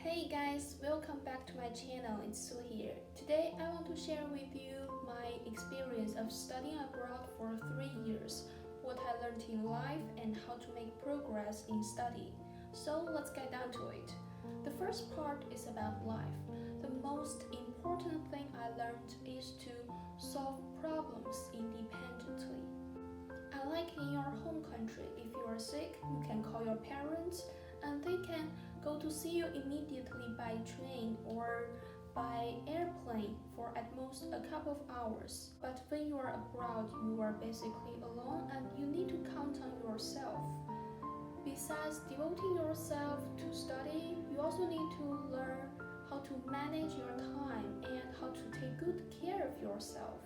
Hey guys, welcome back to my channel. It's Sue here. Today I want to share with you my experience of studying abroad for 3 years, what I learned in life and how to make progress in study. So let's get down to it. The first part is about life. The most important thing I learned is to solve problems independently. Unlike in your home country, if you are sick, you can call your parents and they can go to see you immediately by train or by airplane for at most a couple of hours. But when you are abroad, you are basically alone and you need to count on yourself. Besides devoting yourself to study, you also need to learn how to manage your time and how to take good care of yourself.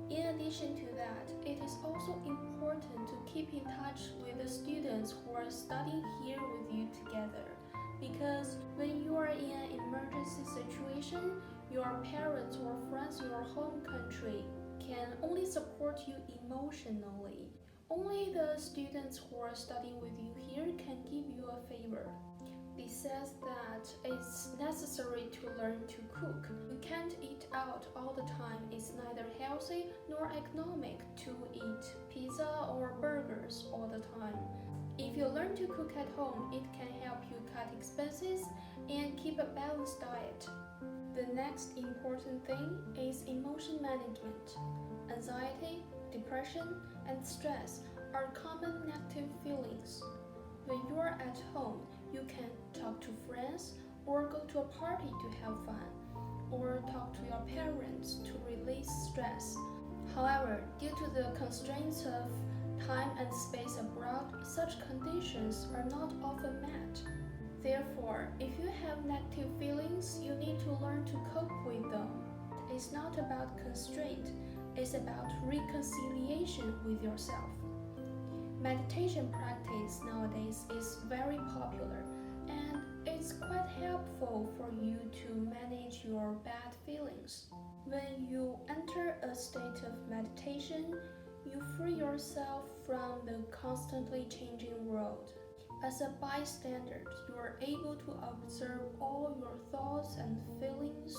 In addition to that, it is also important to keep in touch with the students who are studying here with you together. Because when you are in an emergency situation, your parents or friends in your home country can only support you emotionally. Only the students who are studying with you here can give you a favor. Besides that, it's necessary to learn to cook. You can't eat out all the time. It's neither healthy nor economic to eat pizza or burgers all the time. If you learn to cook at home, it can help you cut expenses and keep a balanced diet. The next important thing is emotion management. Anxiety, depression, and stress are common negative feelings. When you are at home, you can talk to friends or go to a party to have fun, or talk to your parents to release stress. However, due to the constraints of time and space abroad, such conditions are not often met. Therefore, if you have negative feelings, you need to learn to cope with them. It's not about constraint, it's about reconciliation with yourself. Meditation practice nowadays is very popular and it's quite helpful for you to manage your bad feelings. When you enter a state of meditation, you free yourself from the constantly changing world. As a bystander, you are able to observe all your thoughts and feelings,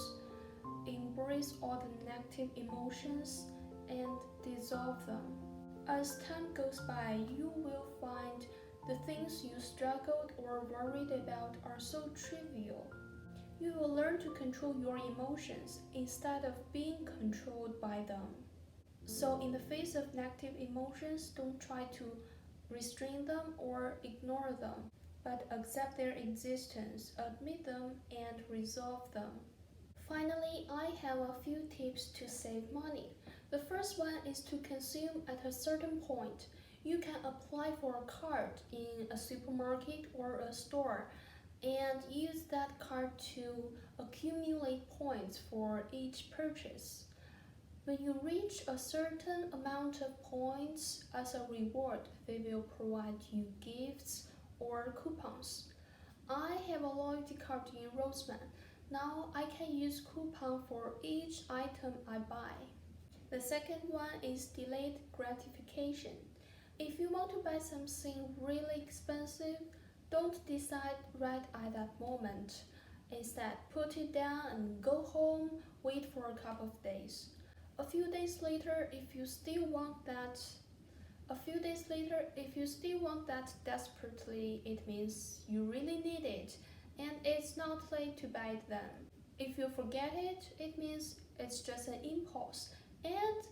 embrace all the negative emotions, and dissolve them. As time goes by, you will find the things you struggled or worried about are so trivial. You will learn to control your emotions instead of being controlled by them. So in the face of negative emotions, don't try to restrain them or ignore them, but accept their existence, admit them, and resolve them. Finally, I have a few tips to save money. The first one is to consume at a certain point. You can apply for a card in a supermarket or a store and use that card to accumulate points for each purchase. When you reach a certain amount of points as a reward, they will provide you gifts or coupons. I have a loyalty card in Roseman. Now I can use coupon for each item I buy. The second one is delayed gratification. If you want to buy something really expensive, don't decide right at that moment. Instead, put it down and go home, wait for a couple of days. A few days later, if you still want that desperately, it means you really need it and it's not late to buy it then. If you forget it, it means it's just an impulse. And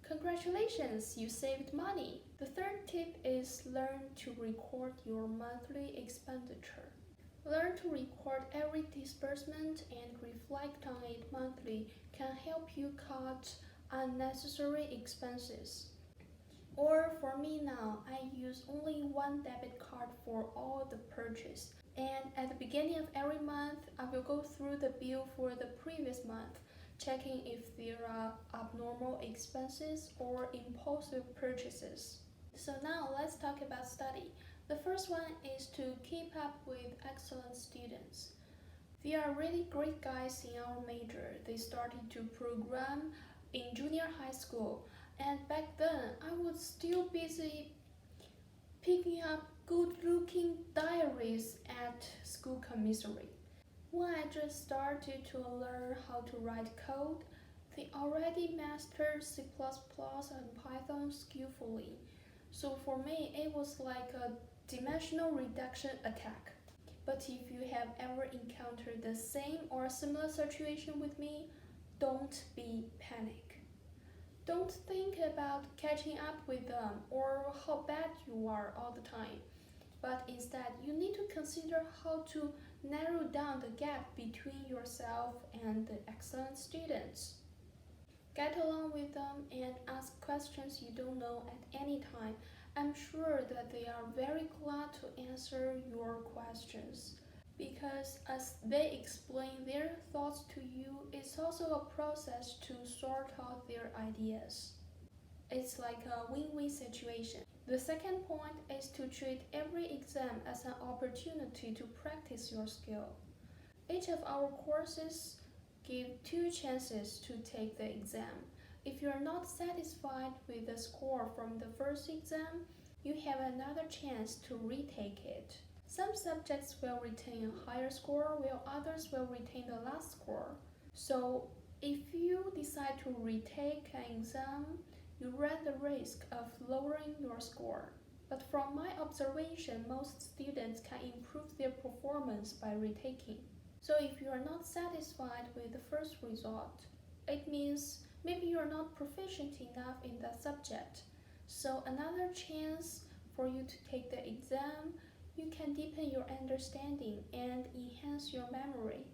congratulations, you saved money. The third tip is learn to record your monthly expenditure. Learn to record every disbursement and reflect on it monthly can help you cut unnecessary expenses. Or for me now, I use only one debit card for all the purchase. And at the beginning of every month, I will go through the bill for the previous month, checking if there are abnormal expenses or impulsive purchases. So now let's talk about study. The first one is to keep up with excellent students. There are really great guys in our major. They started to program in junior high school, and back then I was still busy picking up good-looking diaries at school commissary. When I just started to learn how to write code, they already mastered C++ and Python skillfully. So for me, it was like a dimensional reduction attack. But if you have ever encountered the same or similar situation with me, don't be panic. Don't think about catching up with them or how bad you are all the time, but instead you need to consider how to narrow down the gap between yourself and the excellent students. Get along with them and ask questions you don't know at any time. I'm sure that they are very glad to answer your questions because as they explain their thoughts to you, it's also a process to sort out their ideas. It's like a win-win situation. The second point is to treat every exam as an opportunity to practice your skill. Each of our courses give two chances to take the exam. If you are not satisfied with the score from the first exam, you have another chance to retake it. Some subjects will retain a higher score while others will retain the last score. So if you decide to retake an exam, you run the risk of lowering your score. But from my observation, most students can improve their performance by retaking. So if you are not satisfied with the first result, it means maybe you are not proficient enough in that subject. So another chance for you to take the exam, you can deepen your understanding and enhance your memory.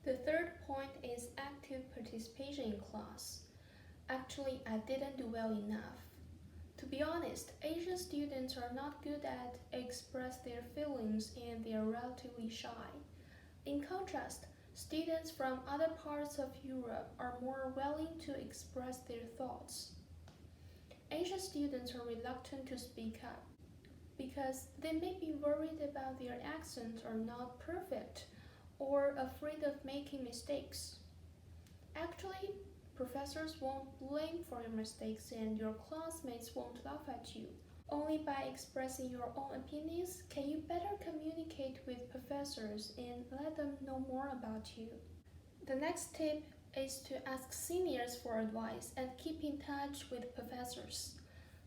The third point is active participation in class. Actually, I didn't do well enough. To be honest, Asian students are not good at express their feelings and they are relatively shy. In contrast, students from other parts of Europe are more willing to express their thoughts. Asian students are reluctant to speak up because they may be worried about their accents are not perfect or afraid of making mistakes. Actually, professors won't blame for your mistakes and your classmates won't laugh at you. Only by expressing your own opinions can you better communicate with professors and let them know more about you. The next tip is to ask seniors for advice and keep in touch with professors.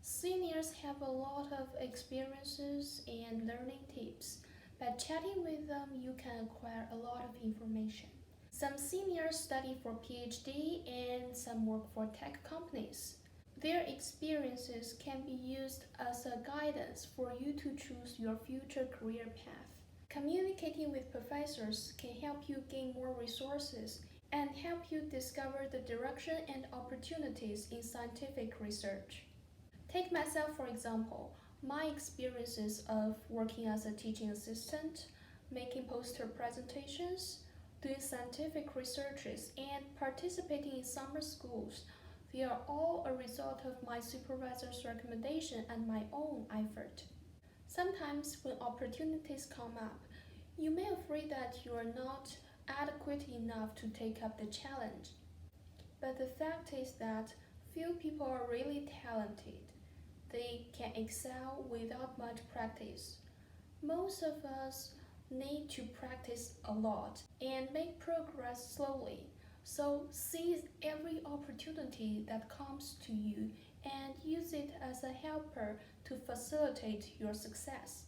Seniors have a lot of experiences and learning tips. By chatting with them, you can acquire a lot of information. Some seniors study for PhD and some work for tech companies. Their experiences can be used as a guidance for you to choose your future career path. Communicating with professors can help you gain more resources and help you discover the direction and opportunities in scientific research. Take myself for example. My experiences of working as a teaching assistant, making poster presentations, doing scientific researches, and participating in summer schools, they are all a result of my supervisor's recommendation and my own effort. Sometimes when opportunities come up, you may afraid that you are not adequate enough to take up the challenge. But the fact is that few people are really talented. They can excel without much practice. Most of us need to practice a lot and make progress slowly. So seize every opportunity that comes to you and use it as a helper to facilitate your success.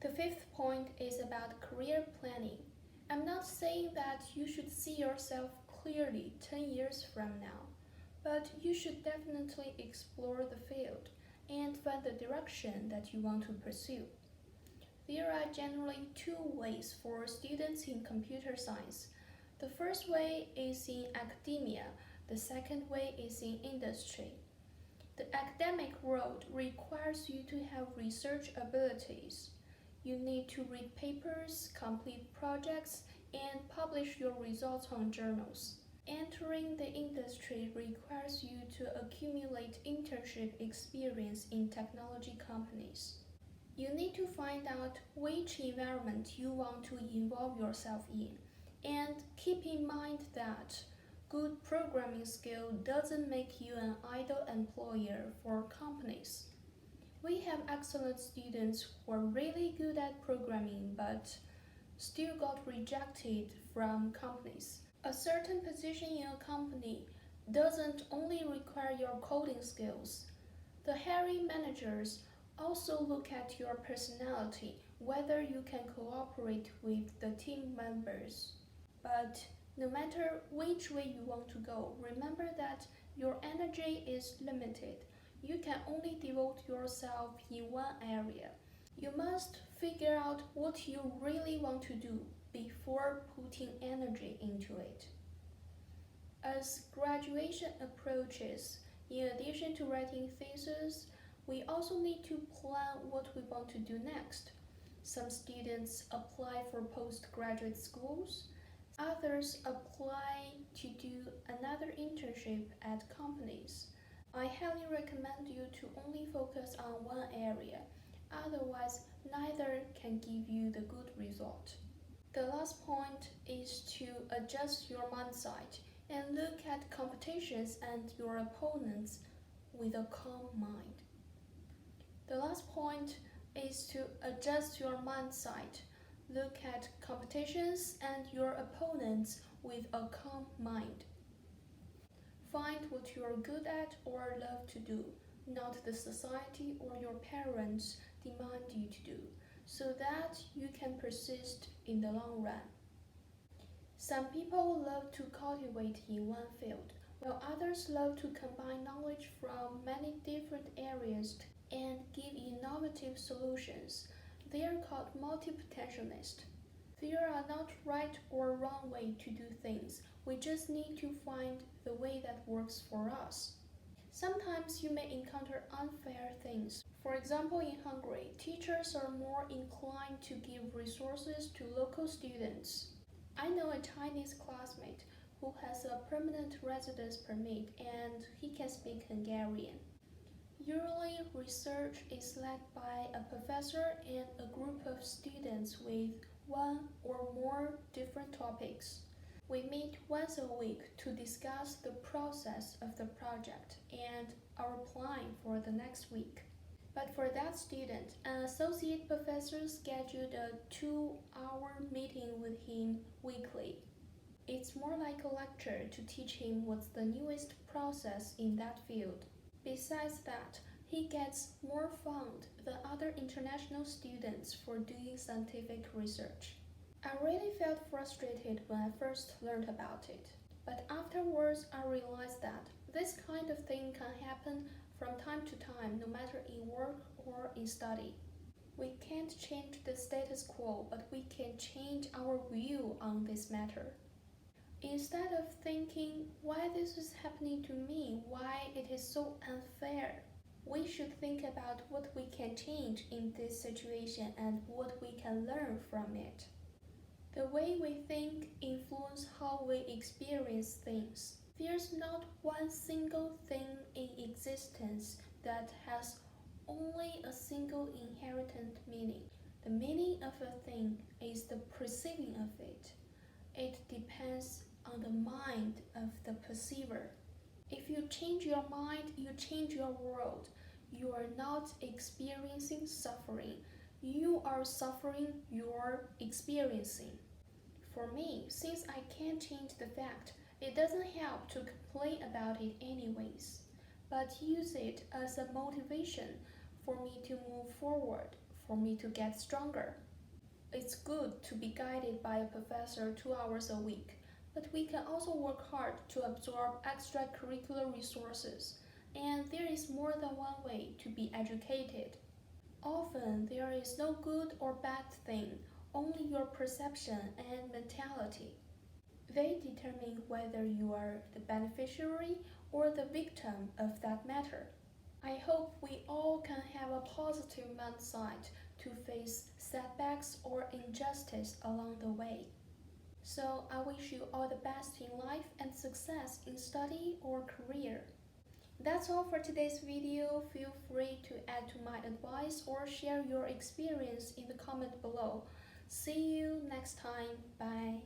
The fifth point is about career planning. I'm not saying that you should see yourself clearly 10 years from now, but you should definitely explore the field and find the direction that you want to pursue. There are generally two ways for students in computer science. The first way is in academia, the second way is in industry. The academic world requires you to have research abilities. You need to read papers, complete projects, and publish your results on journals. Entering the industry requires you to accumulate internship experience in technology companies. You need to find out which environment you want to involve yourself in, and keep in mind that good programming skill doesn't make you an idle employer for companies. We have excellent students who are really good at programming, but still got rejected from companies. A certain position in a company doesn't only require your coding skills. The hiring managers also look at your personality, whether you can cooperate with the team members. But no matter which way you want to go, remember that your energy is limited. You can only devote yourself in one area. You must figure out what you really want to do before putting energy into it. As graduation approaches, in addition to writing thesis, we also need to plan what we want to do next. Some students apply for postgraduate schools. Others apply to do another internship at companies. I highly recommend you to only focus on one area, otherwise neither can give you the good result. The last point is to adjust your mindset and look at competitions and your opponents with a calm mind. The last point is to adjust your mindset. Look at competitions and your opponents with a calm mind. Find what you are good at or love to do, not the society or your parents demand you to do, so that you can persist in the long run. Some people love to cultivate in one field, while others love to combine knowledge from many different areas and give innovative solutions. They are called multi-potentialists. There are not right or wrong way to do things. We just need to find the way that works for us. Sometimes you may encounter unfair things. For example, in Hungary, teachers are more inclined to give resources to local students. I know a Chinese classmate who has a permanent residence permit and he can speak Hungarian. Usually, research is led by a professor and a group of students with one or more different topics. We meet once a week to discuss the process of the project and our plan for the next week. But for that student, an associate professor scheduled a 2-hour meeting with him weekly. It's more like a lecture to teach him what's the newest process in that field. Besides that, he gets more fund than other international students for doing scientific research. I really felt frustrated when I first learned about it, but afterwards I realized that this kind of thing can happen from time to time, no matter in work or in study. We can't change the status quo, but we can change our view on this matter. Instead of thinking why this is happening to me, why it is so unfair, we should think about what we can change in this situation and what we can learn from it. The way we think influences how we experience things. There's not one single thing in existence that has only a single inherent meaning. The meaning of a thing is the perceiving of it. It depends on the mind of the perceiver. If you change your mind, you change your world. You are not experiencing suffering. You are suffering, you're experiencing. For me, since I can't change the fact, it doesn't help to complain about it anyways, but use it as a motivation for me to move forward, for me to get stronger. It's good to be guided by a professor 2 hours a week, but we can also work hard to absorb extracurricular resources, and there is more than one way to be educated. Often there is no good or bad thing, only your perception and mentality. They determine whether you are the beneficiary or the victim of that matter. I hope we all can have a positive mindset to face setbacks or injustice along the way. So I wish you all the best in life and success in study or career. That's all for today's video. Feel free to add to my advice or share your experience in the comment below. See you next time. Bye.